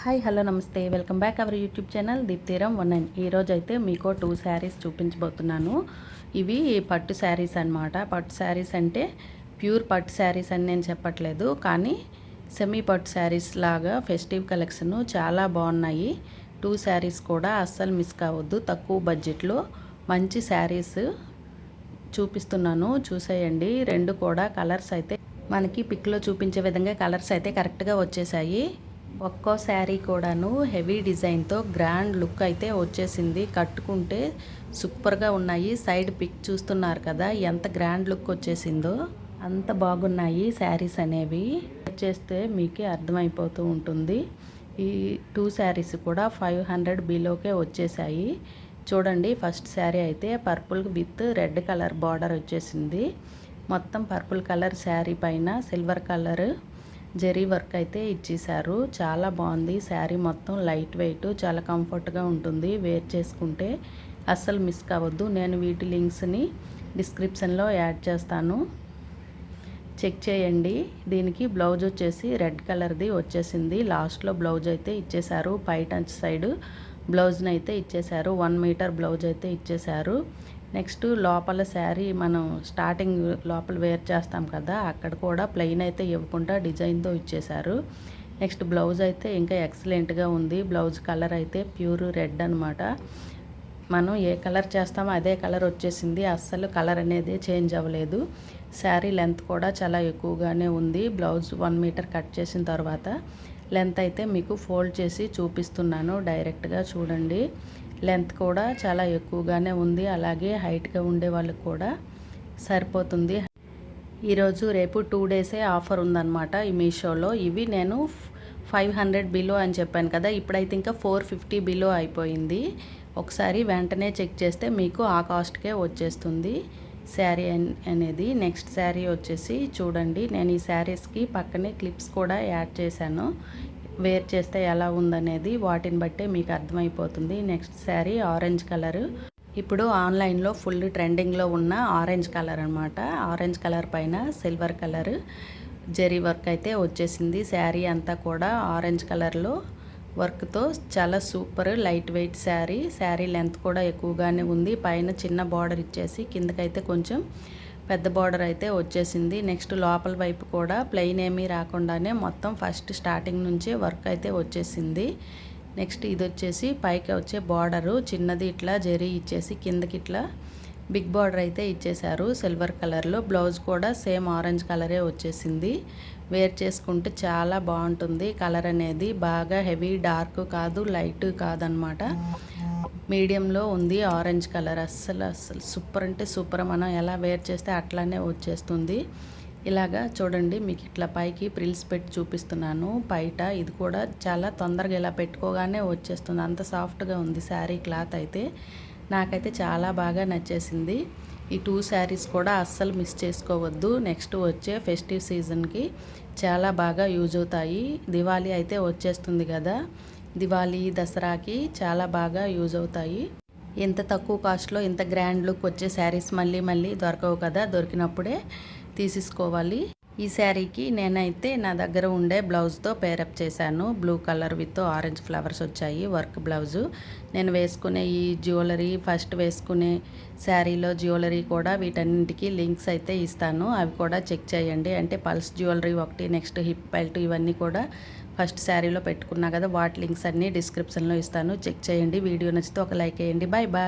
Hi hello నమస్తే welcome back our YouTube channel దీప్తిరం 19. ఈరోజు అయితే మీకు 2 శారీస్ చూపించబోతున్నాను. ఇవి పట్టు శారీస్ అన్నమాట. పట్టు శారీస్ అంటే ప్యూర్ పట్టు శారీస్ అని నేను చెప్పట్లేదు, కానీ సెమీ పట్టు శారీస్ లాగా ఫెస్టివ్ కలెక్షన్ చాలా బాగున్నాయి. 2 శారీస్ కూడా అస్సలు మిస్ కావద్దు. తక్కువ బడ్జెట్లో మంచి శారీస్ చూపిస్తున్నాను, చూసేయండి. రెండు కూడా కలర్స్ అయితే మనకి పిక్లో చూపించే విధంగా కలర్స్ అయితే కరెక్ట్గా వచ్చేసాయి. ఒక్కో శారీ కూడాను హెవీ డిజైన్తో గ్రాండ్ లుక్ అయితే వచ్చేసింది. కట్టుకుంటే సూపర్గా ఉన్నాయి. సైడ్ పిక్ చూస్తున్నారు కదా, ఎంత గ్రాండ్ లుక్ వచ్చేసిందో. అంత బాగున్నాయి శారీస్ అనేవి. చేస్తే మీకు అర్థమైపోతూ ఉంటుంది. ఈ 2 శారీస్ కూడా 500 బిలోకే వచ్చేసాయి. చూడండి, ఫస్ట్ శారీ అయితే purple with red colour border వచ్చేసింది. మొత్తం పర్పుల్ కలర్ శారీ పైన సిల్వర్ కలర్ జెరీ వర్క్ అయితే ఇచ్చేసారు. చాలా బాగుంది శారీ. మొత్తం లైట్ వెయిట్, చాలా కంఫర్ట్గా ఉంటుంది. వేర్ చేసుకుంటే అస్సలు మిస్ కావద్దు. నేను వీటి లింక్స్ని డిస్క్రిప్షన్లో యాడ్ చేస్తాను, చెక్ చేయండి. దీనికి బ్లౌజ్ వచ్చేసి రెడ్ కలర్ది వచ్చేసింది. లాస్ట్లో బ్లౌజ్ అయితే ఇచ్చేసారు. పైట సైడ్ బ్లౌజ్ని అయితే ఇచ్చేసారు. 1 మీటర్ బ్లౌజ్ అయితే ఇచ్చేసారు. నెక్స్ట్ లోపల శారీ మనం స్టార్టింగ్ లోపల వేర్ చేస్తాం కదా, అక్కడ కూడా ప్లెయిన్ అయితే ఇవ్వకుండా డిజైన్తో ఇచ్చేసారు. నెక్స్ట్ బ్లౌజ్ అయితే ఇంకా ఎక్సలెంట్గా ఉంది. బ్లౌజ్ కలర్ అయితే ప్యూర్ రెడ్ అనమాట. మనం ఏ కలర్ చేస్తామో అదే కలర్ వచ్చేసింది. అస్సలు కలర్ అనేది చేంజ్ అవ్వలేదు. శారీ లెంత్ కూడా చాలా ఎక్కువగానే ఉంది. బ్లౌజ్ 1 మీటర్ కట్ చేసిన తర్వాత లెంత్ అయితే మీకు ఫోల్డ్ చేసి చూపిస్తున్నాను. డైరెక్ట్గా చూడండి. లెంత్ కూడా చాలా ఎక్కువగానే ఉంది. అలాగే హైట్గా ఉండే వాళ్ళకి కూడా సరిపోతుంది. ఈరోజు రేపు 2 డేసే ఆఫర్ ఉందన్నమాట ఈ మీషోలో. ఇవి నేను 500 బిలో అని చెప్పాను కదా, ఇప్పుడైతే ఇంకా 450 బిలో అయిపోయింది. ఒకసారి వెంటనే చెక్ చేస్తే మీకు ఆ కాస్ట్కే వచ్చేస్తుంది శారీ అనేది. నెక్స్ట్ శారీ వచ్చేసి చూడండి, నేను ఈ శారీస్కి పక్కనే క్లిప్స్ కూడా యాడ్ చేశాను. వేర్ చేస్తే ఎలా ఉందనేది వాటిని బట్టే మీకు అర్థమైపోతుంది. Next sari orange colour. ఇప్పుడు ఆన్లైన్లో ఫుల్ ట్రెండింగ్లో ఉన్న ఆరెంజ్ కలర్ అనమాట. ఆరెంజ్ కలర్ పైన సిల్వర్ కలర్ జెరీ వర్క్ అయితే వచ్చేసింది. శారీ అంతా కూడా ఆరెంజ్ కలర్లో వర్క్తో చాలా super light weight sari. Sari length కూడా ఎక్కువగానే ఉంది. పైన చిన్న బార్డర్ ఇచ్చేసి కిందకైతే కొంచెం పెద్ద బార్డర్ అయితే వచ్చేసింది. నెక్స్ట్ లోపల వైపు కూడా ప్లెయిన్ ఏమీ రాకుండానే మొత్తం ఫస్ట్ స్టార్టింగ్ నుంచే వర్క్ అయితే వచ్చేసింది. నెక్స్ట్ ఇది వచ్చేసి పైకి వచ్చే బార్డరు చిన్నది ఇట్లా జెరీ ఇచ్చేసి కిందకి ఇట్లా బిగ్ బార్డర్ అయితే ఇచ్చేసారు సిల్వర్ కలర్లో. బ్లౌజ్ కూడా సేమ్ ఆరెంజ్ కలరే వచ్చేసింది. వేర్ చేసుకుంటే చాలా బాగుంటుంది. కలర్ అనేది బాగా హెవీ డార్క్ కాదు, లైట్ కాదనమాట, మీడియంలో ఉంది ఆరెంజ్ కలర్. అస్సలు సూపర్ అంటే సూపర్. మనం ఎలా వేర్ చేస్తే అట్లానే వచ్చేస్తుంది. ఇలాగా చూడండి, మీకు ఇట్లా పైకి ప్రిల్స్ పెట్టి చూపిస్తున్నాను. బయట ఇది కూడా చాలా తొందరగా ఇలా పెట్టుకోగానే వచ్చేస్తుంది. అంత సాఫ్ట్గా ఉంది శారీ క్లాత్ అయితే. నాకైతే చాలా బాగా నచ్చేసింది. ఈ 2 శారీస్ కూడా అస్సలు మిస్ చేసుకోవద్దు. నెక్స్ట్ వచ్చే ఫెస్టివ్ సీజన్కి చాలా బాగా యూజ్ అవుతాయి. దివాళీ అయితే వచ్చేస్తుంది కదా, దివాళీ దసరాకి చాలా బాగా యూజ్ అవుతాయి. ఇంత తక్కువ కాస్ట్లో ఇంత గ్రాండ్ లుక్ వచ్చే శారీస్ మళ్ళీ మళ్ళీ దొరకవు కదా, దొరికినప్పుడే తీసేసుకోవాలి. ఈ శారీకి నేనైతే నా దగ్గర ఉండే బ్లౌజ్తో పేరప్ చేశాను. Blue colour with orange flowers వచ్చాయి వర్క్ బ్లౌజు. నేను వేసుకునే ఈ జ్యువెలరీ, ఫస్ట్ వేసుకునే శారీలో జ్యువెలరీ కూడా వీటన్నింటికి లింక్స్ అయితే ఇస్తాను. అవి కూడా చెక్ చేయండి. అంటే పల్స్ జ్యువెలరీ ఒకటి, నెక్స్ట్ హిప్ బెల్ట్, ఇవన్నీ కూడా ఫస్ట్ శారీలో పెట్టుకున్నా కదా, వాటి లింక్స్ అన్నీ డిస్క్రిప్షన్లో ఇస్తాను. చెక్ చేయండి. వీడియో నచ్చితే ఒక లైక్ వేయండి. Bye bye.